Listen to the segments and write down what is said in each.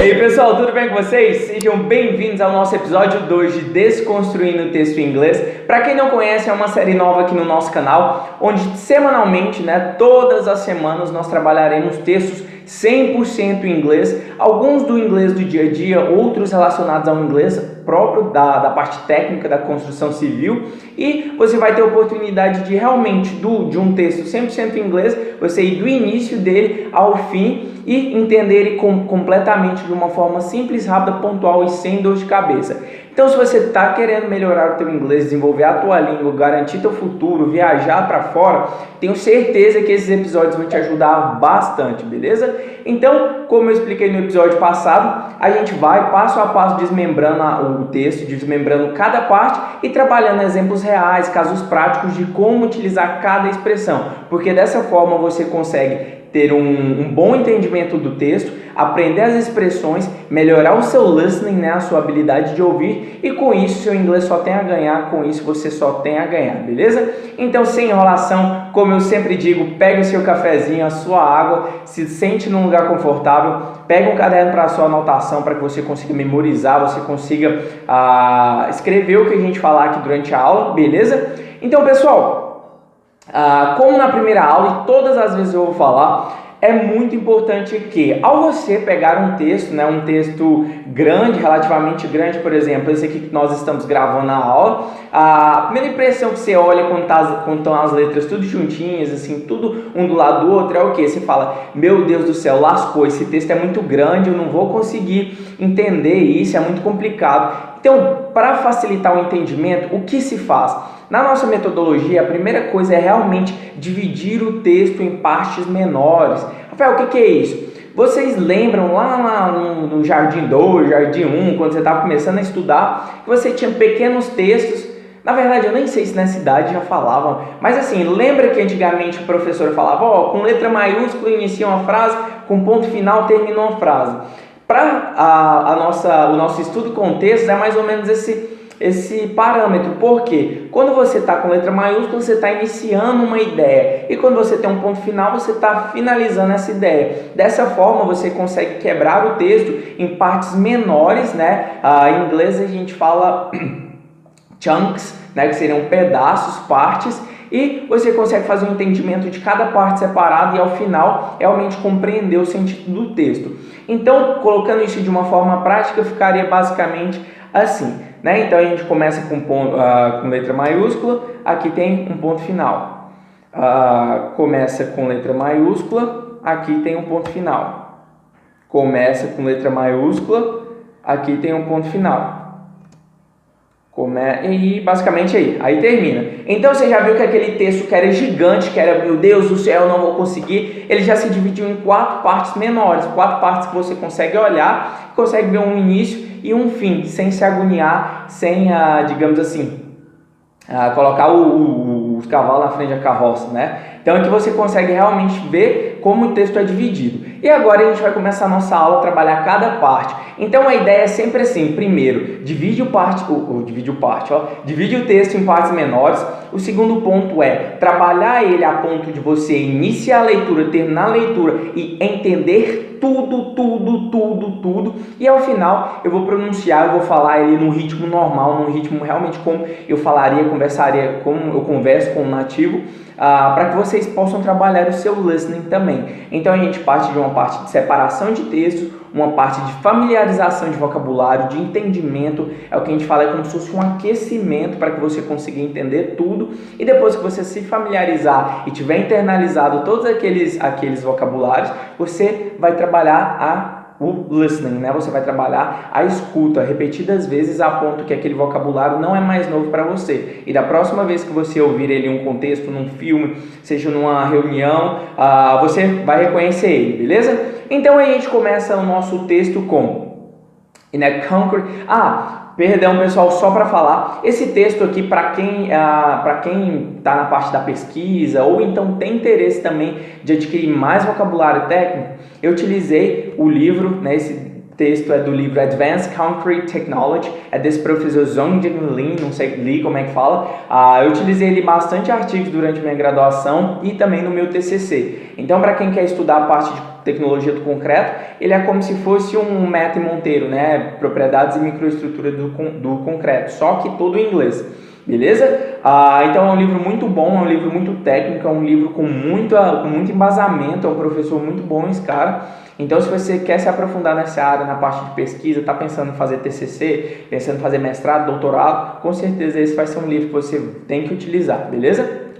aí pessoal, tudo bem com vocês? Sejam bem-vindos ao nosso episódio 2 de Desconstruindo o Texto em Inglês. Para quem não conhece, é uma série nova aqui no nosso canal, onde semanalmente, todas as semanas nós trabalharemos textos 100% em inglês, alguns do inglês do dia a dia, outros relacionados ao inglês próprio da parte técnica da construção civil, e você vai ter a oportunidade de realmente de um texto 100% em inglês, você ir do início dele ao fim e entender ele completamente de uma forma simples, rápida, pontual e sem dor de cabeça. Então, se você está querendo melhorar o teu inglês, desenvolver a tua língua, garantir teu futuro, viajar para fora, tenho certeza que esses episódios vão te ajudar bastante, beleza? Então, como eu expliquei no episódio passado, a gente vai passo a passo desmembrando o texto, desmembrando cada parte e trabalhando exemplos reais, casos práticos de como utilizar cada expressão, porque dessa forma você consegue ter um bom entendimento do texto, aprender as expressões, melhorar o seu listening, a sua habilidade de ouvir, e com isso seu inglês só tem a ganhar, com isso você só tem a ganhar, beleza? Então, sem enrolação, como eu sempre digo, pega o seu cafezinho, a sua água, se sente num lugar confortável, pega um caderno para a sua anotação, para que você consiga memorizar, você consiga escrever o que a gente falar aqui durante a aula, beleza? Então, pessoal, como na primeira aula e todas as vezes eu vou falar, é muito importante que ao você pegar um texto, um texto grande, relativamente grande, por exemplo, esse aqui que nós estamos gravando na aula, a primeira impressão que você olha quando estão as letras tudo juntinhas, assim, tudo um do lado do outro, é o que? Você fala, meu Deus do céu, lascou, esse texto é muito grande, eu não vou conseguir entender isso, é muito complicado. Então, para facilitar o entendimento, o que se faz? Na nossa metodologia, a primeira coisa é realmente dividir o texto em partes menores. Rafael, o que é isso? Vocês lembram lá no Jardim 2, Jardim 1, quando você estava começando a estudar, que você tinha pequenos textos? Na verdade, eu nem sei se na cidade já falavam, mas assim, lembra que antigamente o professor falava, com letra maiúscula inicia uma frase, com ponto final termina uma frase. Para o nosso estudo com textos é mais ou menos esse parâmetro, porque quando você está com letra maiúscula, você está iniciando uma ideia, e quando você tem um ponto final, você está finalizando essa ideia. Dessa forma, você consegue quebrar o texto em partes menores, em inglês a gente fala chunks, que seriam pedaços, partes, e você consegue fazer um entendimento de cada parte separada e ao final realmente compreender o sentido do texto. Então, colocando isso de uma forma prática, ficaria basicamente assim, Então a gente começa com letra maiúscula, aqui tem um ponto final. Começa com letra maiúscula, aqui tem um ponto final. Começa com letra maiúscula, aqui tem um ponto final. E basicamente aí termina. Então você já viu que aquele texto que era gigante, que era, meu Deus do céu, eu não vou conseguir, ele já se dividiu em 4 partes menores, 4 partes que você consegue olhar, consegue ver um início e um fim, sem se agoniar, sem, digamos assim, colocar os cavalos na frente da carroça, Então é que você consegue realmente ver como o texto é dividido. E agora a gente vai começar a nossa aula a trabalhar cada parte. Então a ideia é sempre assim, primeiro, divide o texto em partes menores. O segundo ponto é trabalhar ele a ponto de você iniciar a leitura, terminar a leitura e entender tudo. E ao final eu vou pronunciar, eu vou falar ele num ritmo normal, num ritmo realmente como eu conversaria, como eu converso com um nativo, para que vocês possam trabalhar o seu listening também. Então a gente parte de uma parte de separação de textos, uma parte de familiarização de vocabulário, de entendimento, é o que a gente fala, é como se fosse um aquecimento para que você consiga entender tudo, e depois que você se familiarizar e tiver internalizado todos aqueles vocabulários, você vai trabalhar o listening, Você vai trabalhar a escuta repetidas vezes a ponto que aquele vocabulário não é mais novo para você. E da próxima vez que você ouvir ele em um contexto, num filme, seja numa reunião, você vai reconhecer ele, beleza? Então aí a gente começa o nosso texto com conquer. Perdão, pessoal, só para falar, esse texto aqui, para quem está na parte da pesquisa ou então tem interesse também de adquirir mais vocabulário técnico, eu utilizei o livro, esse texto é do livro Advanced Concrete Technology, é desse professor Zongjin Lin, não sei Lee como é que fala. Eu utilizei ele bastante artigos durante minha graduação e também no meu TCC. Então, para quem quer estudar a parte de tecnologia do concreto, ele é como se fosse um Matthew Monteiro, né? Propriedades e microestrutura do concreto, só que todo em inglês, beleza? Então é um livro muito bom, é um livro muito técnico, é um livro com muito embasamento, é um professor muito bom esse cara. Então, se você quer se aprofundar nessa área, na parte de pesquisa, está pensando em fazer TCC, pensando em fazer mestrado, doutorado, com certeza esse vai ser um livro que você tem que utilizar, beleza?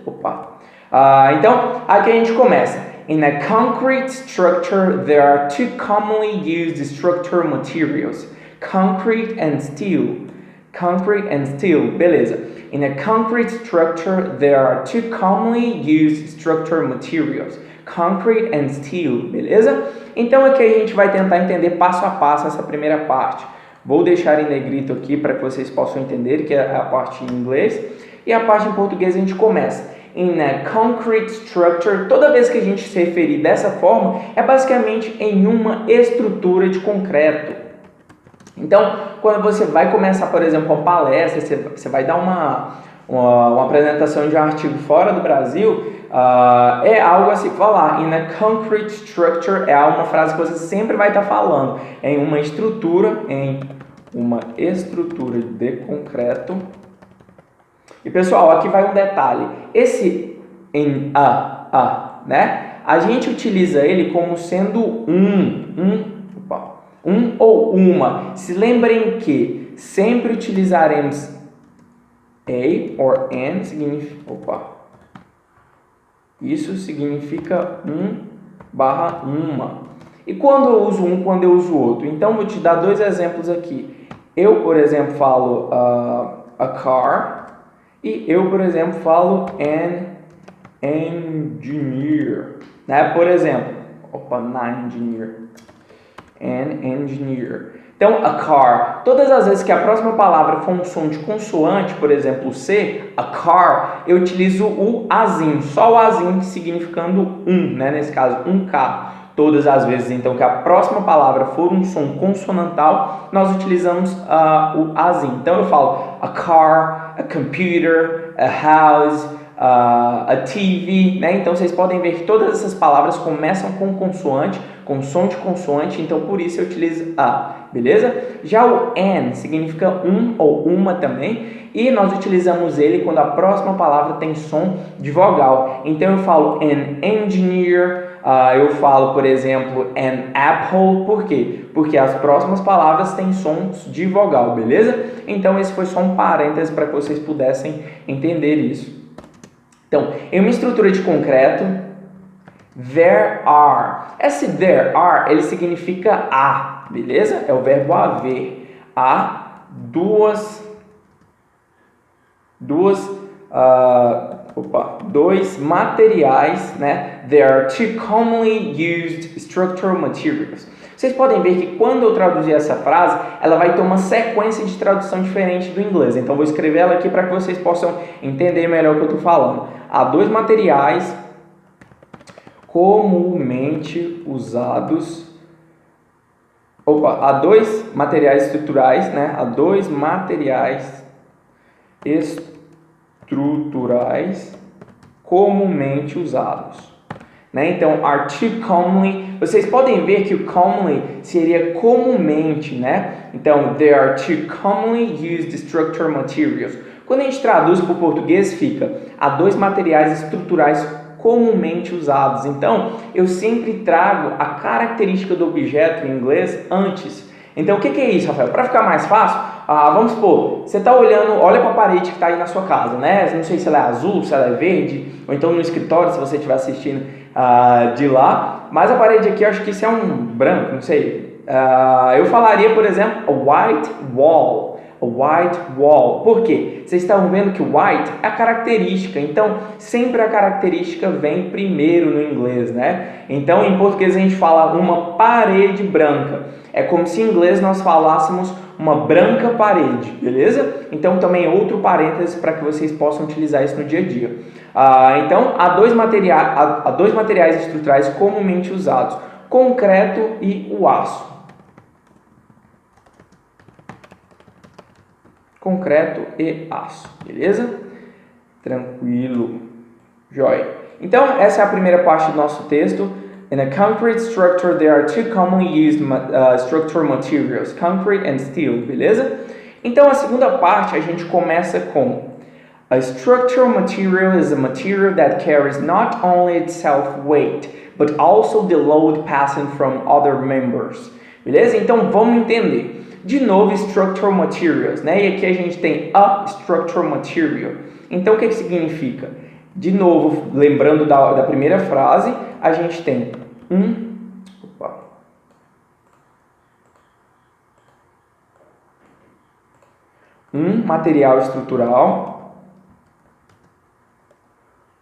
Então, aqui a gente começa. In a concrete structure, there are two commonly used structural materials, concrete and steel. Concrete and steel, beleza. In a concrete structure, there are two commonly used structural materials, concrete and steel, beleza? Então aqui a gente vai tentar entender passo a passo essa primeira parte. Vou deixar em negrito aqui para que vocês possam entender, que é a parte em inglês. E a parte em português a gente começa. In a concrete structure, toda vez que a gente se referir dessa forma, é basicamente em uma estrutura de concreto. Então, quando você vai começar, por exemplo, uma palestra, você vai dar uma apresentação de um artigo fora do Brasil, é algo a se falar. In a concrete structure é uma frase que você sempre vai estar falando. Em uma estrutura de concreto. E pessoal, aqui vai um detalhe. Esse em né? A gente utiliza ele como sendo um ou uma. Se lembrem que sempre utilizaremos a or an, isso significa barra uma. E quando eu uso um, quando eu uso outro? Então, vou te dar dois exemplos aqui. Eu, por exemplo, falo a car e eu, por exemplo, falo an engineer. Né? Por exemplo, an engineer. Então, a car, todas as vezes que a próxima palavra for um som de consoante, por exemplo, o C, a car, eu utilizo o azinho, só o azinho significando né? Nesse caso, um carro. Todas as vezes, então, que a próxima palavra for um som consonantal, nós utilizamos o azinho. Então, eu falo a car, a computer, a house, a TV, né? Então, vocês podem ver que todas essas palavras começam com consoante, com som de consoante, então, por isso eu utilizo beleza? Já o an significa um ou uma também, e nós utilizamos ele quando a próxima palavra tem som de vogal. Então, eu falo an engineer, eu falo, por exemplo, an apple. Por quê? Porque as próximas palavras têm sons de vogal, beleza? Então, esse foi só um parênteses para que vocês pudessem entender isso. Então, em uma estrutura de concreto, there are. Esse there are, ele significa beleza? É o verbo haver. Há dois materiais, né? There are two commonly used structural materials. Vocês podem ver que quando eu traduzir essa frase, ela vai ter uma sequência de tradução diferente do inglês. Então, vou escrever ela aqui para que vocês possam entender melhor o que eu estou falando. Há dois materiais comumente usados. Há dois materiais estruturais, né? Há dois materiais estruturais comumente usados, né? Então, are two commonly, vocês podem ver que o commonly seria comumente, né? Então, there are two commonly used structural materials. Quando a gente traduz para o português, fica há dois materiais estruturais comumente usados. Então, eu sempre trago a característica do objeto em inglês antes. Então, o que é isso, Rafael? Para ficar mais fácil, vamos supor, você está olhando, olha para a parede que está aí na sua casa, né? Não sei se ela é azul, se ela é verde, ou então no escritório, se você estiver assistindo de lá. Mas a parede aqui, eu acho que isso é um branco, não sei. Eu falaria, por exemplo, a white wall. A white wall. Por quê? Vocês estão vendo que white é a característica. Então, sempre a característica vem primeiro no inglês, né? Então, em português a gente fala uma parede branca. É como se em inglês nós falássemos uma branca parede, beleza? Então, também outro parênteses para que vocês possam utilizar isso no dia a dia. Então, há dois materiais estruturais comumente usados: concreto e o aço. Concreto e aço, beleza? Tranquilo, jóia. Então, essa é a primeira parte do nosso texto. In a concrete structure, there are two commonly used structural materials, concrete and steel, beleza? Então, a segunda parte, a gente começa com a structural material is a material that carries not only its self-weight, but also the load passing from other members. Beleza? Então, vamos entender. De novo, structural materials, né? E aqui a gente tem a structural material. Então, o que significa? De novo, lembrando da primeira frase, a gente tem um material estrutural.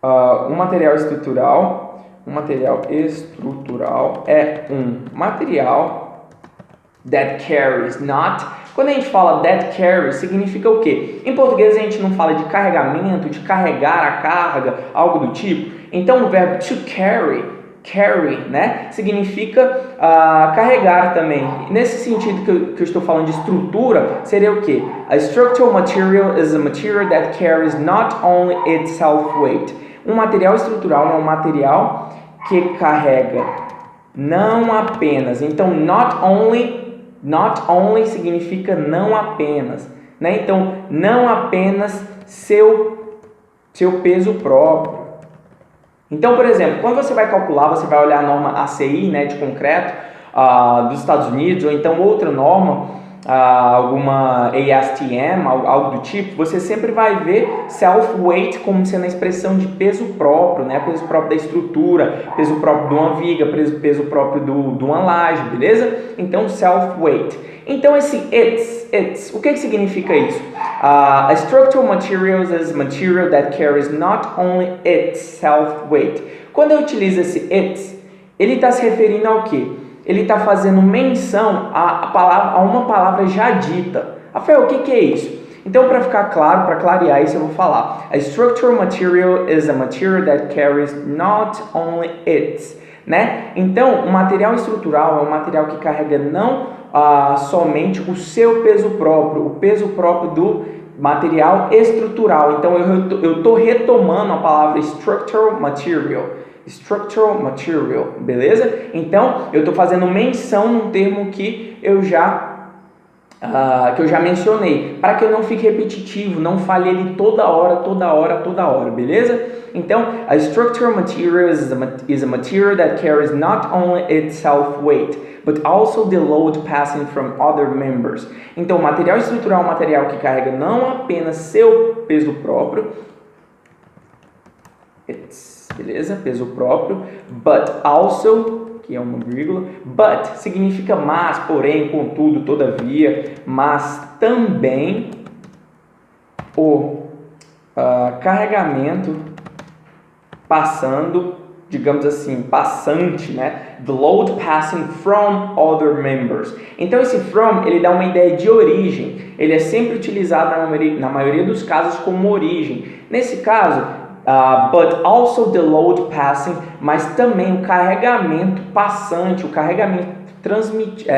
Um material estrutural é um material that carries not. Quando a gente fala that carries, significa o quê? Em português a gente não fala de carregamento, de carregar a carga, algo do tipo. Então o verbo to carry, né, significa carregar também. Nesse sentido que eu estou falando de estrutura, seria o quê? A structural material is a material that carries not only its self-weight. Um material estrutural é um material que carrega não apenas. Então, not only significa não apenas, né? Então, não apenas seu peso próprio. Então, por exemplo, quando você vai calcular, você vai olhar a norma ACI, né, de concreto, dos Estados Unidos, ou então outra norma, alguma ASTM, algo do tipo, você sempre vai ver self-weight como sendo a expressão de peso próprio, né? Peso próprio da estrutura, peso próprio de uma viga, peso próprio de uma laje, beleza? Então, self-weight. Então, esse o que significa isso? A structural materials is material that carries not only its self-weight. Quando eu utilizo esse ele está se referindo ao quê? Ele está fazendo menção a uma palavra já dita. Rafael, o que é isso? Então, para ficar claro, para clarear isso, eu vou falar. A structural material is a material that carries not only its, né? Então, o material estrutural é um material que carrega não somente o seu peso próprio, o peso próprio do material estrutural. Então, eu estou retomando a palavra structural material, beleza? Então, eu estou fazendo menção num termo que eu já mencionei, para que eu não fique repetitivo, não fale ele toda hora, beleza? Então, a structural material is a material that carries not only its self-weight, but also the load passing from other members. Então, o material estrutural é um material que carrega não apenas seu peso próprio, beleza? Peso próprio, but also, que é uma vírgula, but significa mas, porém, contudo, todavia, mas também o carregamento passando, digamos assim, passante, né? The load passing from other members. Então esse from, ele dá uma ideia de origem. Ele é sempre utilizado na maioria dos casos como origem. Nesse caso, but also the load passing, mas também o carregamento passante, o carregamento transmitido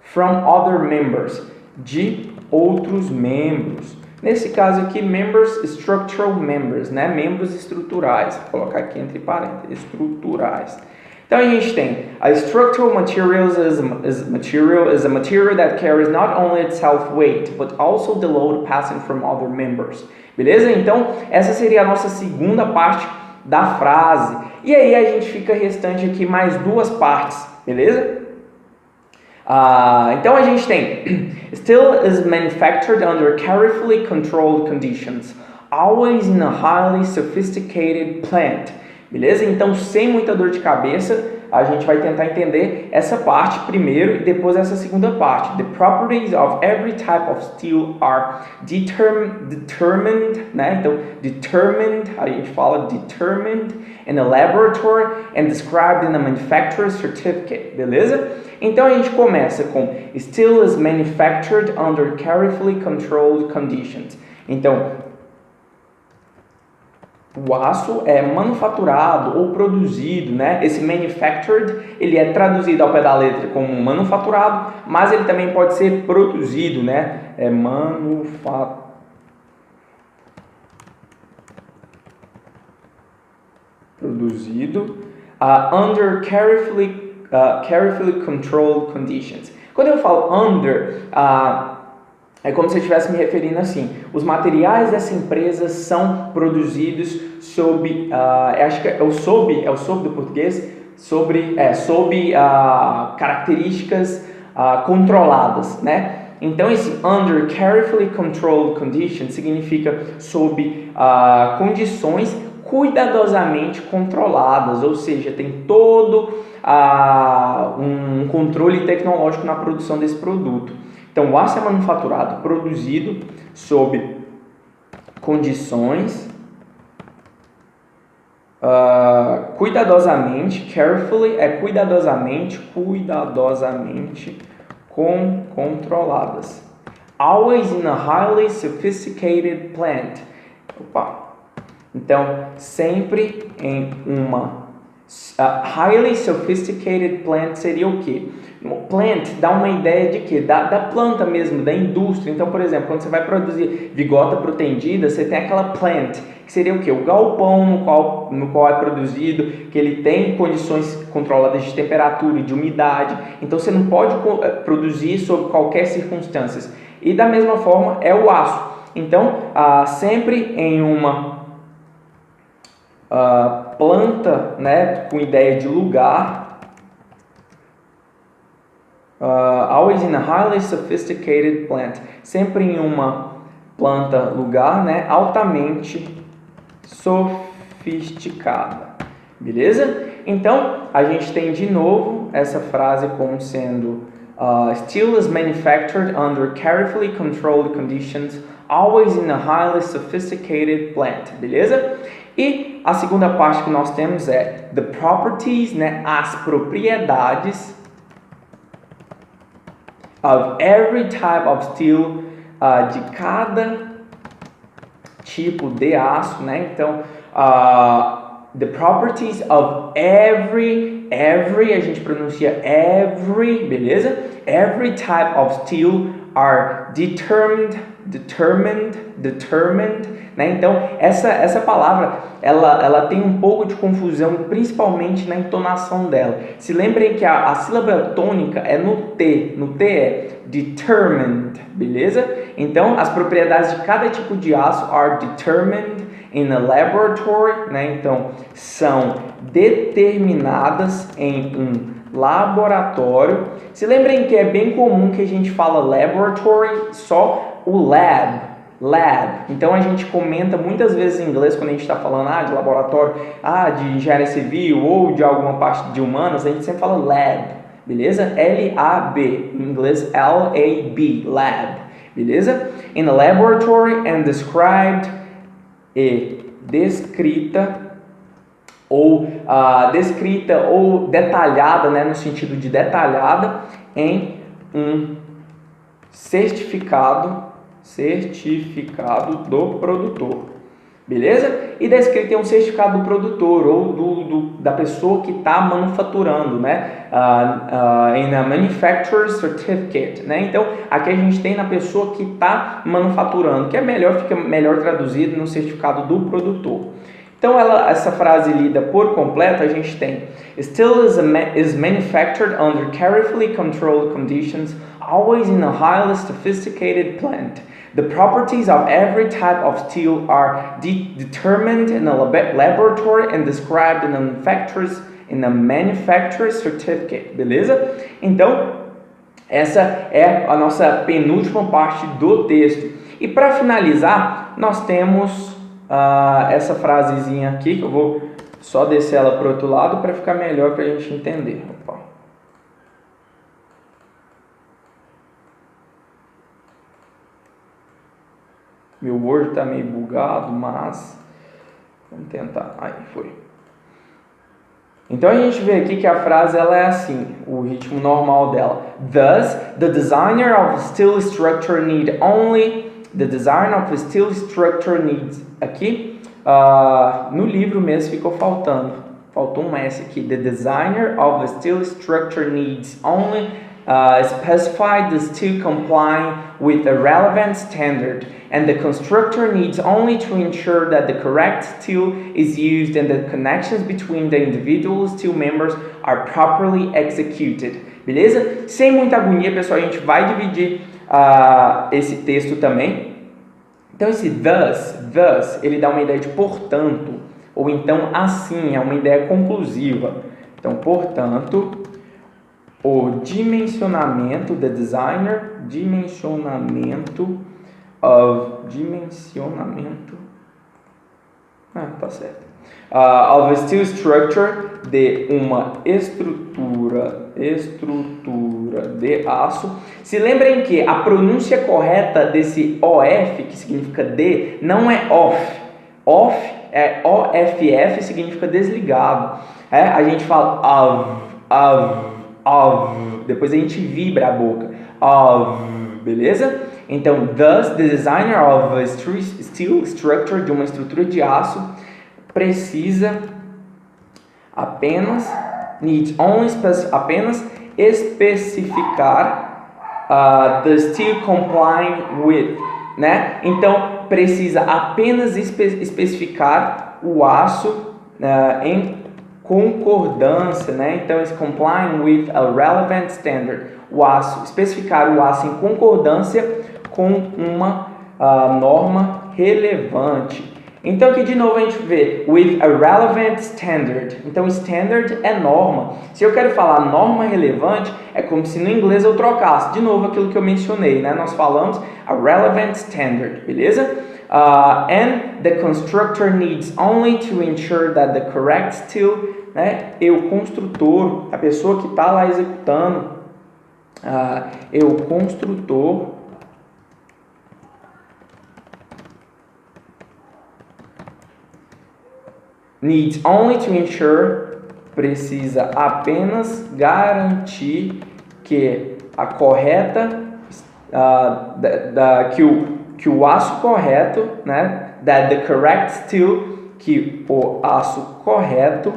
from other members, de outros membros. Nesse caso aqui, members, structural members, né? Membros estruturais. Vou colocar aqui entre parênteses, estruturais. Então a gente tem a structural materials is a material that carries not only its self-weight, but also the load passing from other members. Beleza? Então essa seria a nossa segunda parte da frase. E aí a gente fica restante aqui mais duas partes, beleza? Então a gente tem steel is manufactured under carefully controlled conditions, always in a highly sophisticated plant. Beleza? Então, sem muita dor de cabeça, a gente vai tentar entender essa parte primeiro e depois essa segunda parte. The properties of every type of steel are determined, né? Então, determined, a gente fala determined in a laboratory and described in a manufacturer's certificate. Beleza? Então, a gente começa com steel is manufactured under carefully controlled conditions. Então, o aço é manufaturado ou produzido, né? Esse manufactured, ele é traduzido ao pé da letra como manufaturado, mas ele também pode ser produzido, né? É produzido under carefully controlled conditions. Quando eu falo under, é como se eu estivesse me referindo assim: os materiais dessa empresa são produzidos sob, acho que é o sob do português, sob características controladas, né? Então esse under carefully controlled conditions significa sob condições cuidadosamente controladas, ou seja, tem todo um controle tecnológico na produção desse produto. Então o aço é manufaturado, produzido sob condições cuidadosamente, carefully é cuidadosamente controladas. Always in a highly sophisticated plant. Então, sempre em uma highly sophisticated plant seria o quê? Plant dá uma ideia de quê? Da planta mesmo, da indústria. Então, por exemplo, quando você vai produzir bigota protendida, você tem aquela plant, que seria o quê? O galpão no qual é produzido, que ele tem condições controladas de temperatura e de umidade. Então, você não pode produzir sob qualquer circunstância. E da mesma forma é o aço. Então, sempre em uma planta, né, com ideia de lugar, always in a highly sophisticated plant, sempre em uma planta, lugar, né, altamente sofisticada, beleza? Então, a gente tem de novo essa frase como sendo steel is manufactured under carefully controlled conditions, always in a highly sophisticated plant, beleza? E a segunda parte que nós temos é the properties, né, as propriedades of every type of steel, de cada tipo de aço, né? Então, the properties of every, a gente pronuncia every, beleza? Every type of steel are determined, né? Então, essa palavra, ela tem um pouco de confusão, principalmente na entonação dela. Se lembrem que a sílaba tônica é no T é determined, beleza? Então, as propriedades de cada tipo de aço are determined in a laboratory, né? Então, são determinadas em um laboratório. Se lembrem que é bem comum que a gente fala laboratory, só o lab. Então a gente comenta muitas vezes em inglês quando a gente está falando de laboratório, de engenharia civil ou de alguma parte de humanas, a gente sempre fala lab, beleza? L-A-B, em inglês L-A-B, lab, beleza? In a laboratory and described, descrita ou detalhada, né, no sentido de detalhada, em um certificado do produtor, beleza? E descrito em um certificado do produtor ou da pessoa que está manufaturando, né? In a manufacturer certificate, né? Então, aqui a gente tem na pessoa que está manufaturando, que fica melhor traduzido no certificado do produtor. Então, essa frase lida por completo, a gente tem steel is manufactured under carefully controlled conditions, always in a highly sophisticated plant. The properties of every type of steel are determined in a laboratory and described in a manufacturer's certificate, beleza? Então, essa é a nossa penúltima parte do texto. E para finalizar, nós temos essa frasezinha aqui, que eu vou só descer ela para o outro lado para ficar melhor para a gente entender. Meu Word está meio bugado, mas vamos tentar. Aí, foi. Então a gente vê aqui que a frase ela é assim, o ritmo normal dela. Thus, the designer of a steel structure needs aqui, no livro mesmo ficou faltou um S aqui. The designer of a steel structure needs only specify the steel complying with a relevant standard, and the constructor needs only to ensure that the correct steel is used and the connections between the individual steel members are properly executed. Beleza? Sem muita agonia, pessoal, a gente vai dividir esse texto também. Então esse thus, ele dá uma ideia de portanto, ou então assim, é uma ideia conclusiva. Então, portanto, o dimensionamento, the designer, tá certo. Of a steel structure, de uma estrutura de aço. Se lembrem que a pronúncia correta desse OF, que significa de, não é off. Off é OFF, significa desligado. A gente fala of, depois a gente vibra a boca. Of, beleza? Então, thus, the designer of a steel structure, de uma estrutura de aço, needs only especificar the steel complying with, né? Então, precisa apenas especificar o aço em concordância, né? Então, is complying with a relevant standard. Especificar o aço em concordância com uma norma relevante. Então, aqui de novo a gente vê with a relevant standard. Então, standard é norma. Se eu quero falar norma relevante, é como se no inglês eu trocasse. De novo, aquilo que eu mencionei, né? Nós falamos a relevant standard, beleza? And the constructor needs only to ensure that the correct steel, né? O construtor, a pessoa que está lá executando, o construtor needs only to ensure, precisa apenas garantir que a correta, que o aço correto, né, that the correct steel, que o aço correto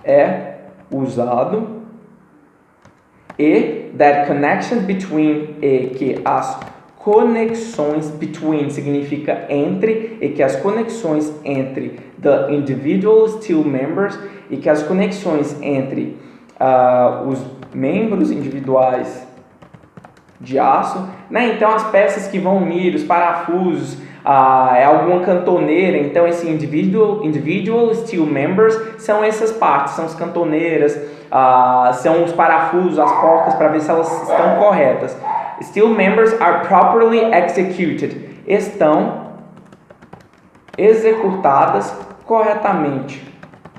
é usado, e that connections between, que as conexões between significa entre, e que as conexões entre the individual steel members, e que as conexões entre os membros individuais de aço, né? Então as peças que vão unir, os parafusos, é alguma cantoneira, então esse individual steel members são essas partes, são as cantoneiras, são os parafusos, as porcas, para ver se elas estão corretas. Steel members are properly executed, estão executadas corretamente,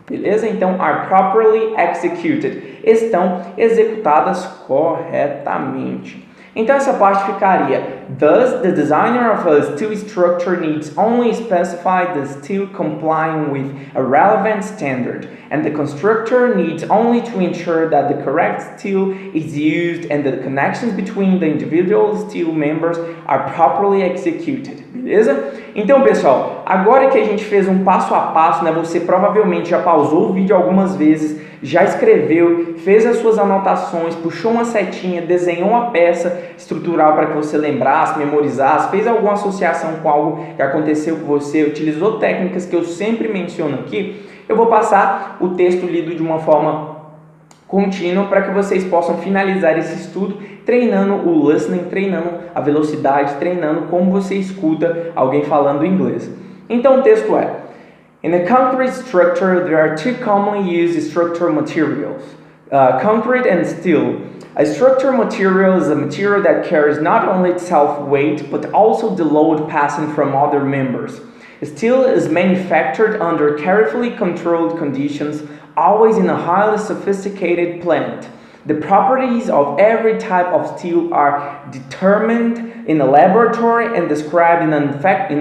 beleza? Então, are properly executed, estão executadas corretamente. Então essa parte ficaria: thus the designer of a steel structure needs only specify the steel complying with a relevant standard, and the constructor needs only to ensure that the correct steel is used and the connections between the individual steel members are properly executed. Beleza? Então, pessoal, agora que a gente fez um passo a passo, né, você provavelmente já pausou o vídeo algumas vezes, já escreveu, fez as suas anotações, puxou uma setinha, desenhou uma peça estrutural para que você lembrasse, memorizasse, fez alguma associação com algo que aconteceu com você, utilizou técnicas que eu sempre menciono aqui. Eu vou passar o texto lido de uma forma contínua para que vocês possam finalizar esse estudo treinando o listening, treinando a velocidade, treinando como você escuta alguém falando inglês. Então o texto é: in a concrete structure, there are two commonly used structural materials, concrete and steel. A structural material is a material that carries not only itself weight, but also the load passing from other members. Steel is manufactured under carefully controlled conditions, always in a highly sophisticated plant. The properties of every type of steel are determined in a laboratory and described in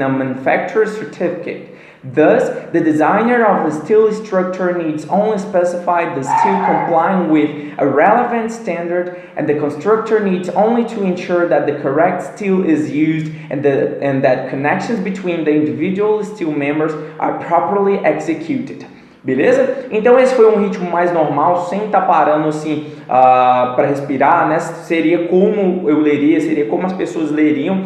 a manufacturer's certificate. Thus, the designer of a steel structure needs only specify the steel complying with a relevant standard, and the constructor needs only to ensure that the correct steel is used and that connections between the individual steel members are properly executed. Beleza? Então esse foi um ritmo mais normal, sem estar parando assim para respirar, né? Seria como eu leria, seria como as pessoas leriam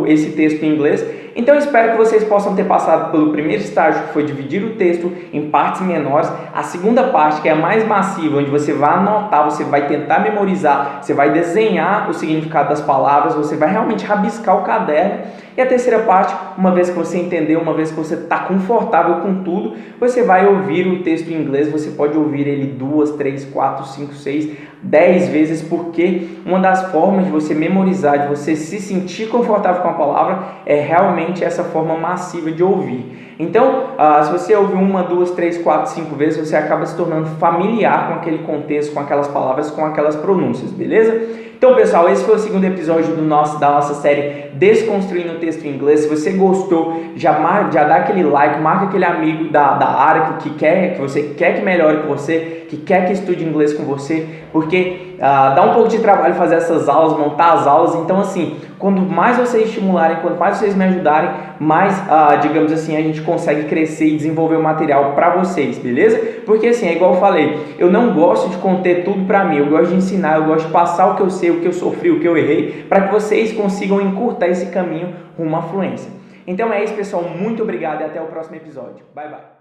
esse texto em inglês. Então eu espero que vocês possam ter passado pelo primeiro estágio, que foi dividir o texto em partes menores. A segunda parte, que é a mais massiva, onde você vai anotar, você vai tentar memorizar, você vai desenhar o significado das palavras, você vai realmente rabiscar o caderno. E a terceira parte, uma vez que você entendeu, uma vez que você está confortável com tudo, você vai ouvir o texto em inglês. Você pode ouvir ele 2, 3, 4, 5, 6, 10 vezes, porque uma das formas de você memorizar, de você se sentir confortável com a palavra, é realmente essa forma massiva de ouvir. Então, se você ouvir 1, 2, 3, 4, 5 vezes, você acaba se tornando familiar com aquele contexto, com aquelas palavras, com aquelas pronúncias, beleza? Então, pessoal, esse foi o segundo episódio da nossa série Desconstruindo o Texto em Inglês. Se você gostou, já dá aquele like, marca aquele amigo da área que você quer que melhore com você, que quer que estude inglês com você, porque dá um pouco de trabalho fazer essas aulas, montar as aulas. Então, assim, quanto mais vocês estimularem, quanto mais vocês me ajudarem, mais, digamos assim, a gente consegue crescer e desenvolver o material para vocês, beleza? Porque, assim, é igual eu falei, eu não gosto de conter tudo para mim, eu gosto de ensinar, eu gosto de passar o que eu sei, o que eu sofri, o que eu errei, para que vocês consigam encurtar esse caminho rumo à fluência. Então é isso, pessoal, muito obrigado e até o próximo episódio. Bye, bye.